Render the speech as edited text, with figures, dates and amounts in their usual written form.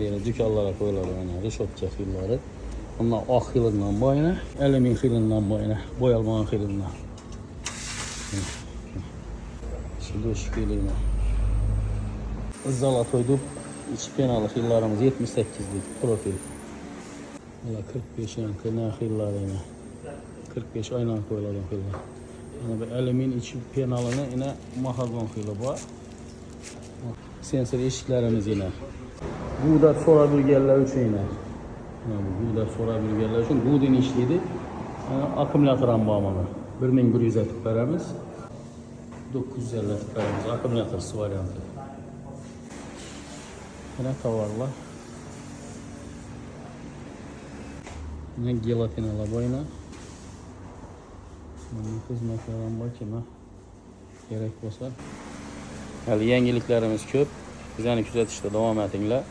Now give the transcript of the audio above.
Dükkanlara koyular yani rişotça xilları. Bunlar ağ xilinden boyuna, alümin xilinden boyuna, boyalmağın xilinden. Şimdi şükürlüğüne. Izzala toyduk. İç penalı xillarımız 78'lik profil. Valla 45 yankı ne xillarına. 45 aynen koyulan xillar. Yani bir alümin içi penalını yine mahazon xili var. Sensör eşiklerimiz yine. Bu da sonra bir yerler için yine. Bu da sonra bir yerler için. Bu din işliydi. Akümülatör ambamını. 1100 tüplerimiz. 950 tüplerimiz. Akümülatörsi varyantı. Yine tavarlar. Yine gelatinalar boyuna. Hizmetlerden bakayım. Gerek olsa. Yani yeniliklerimiz köp. Bizani kuzatishda davom etinglar.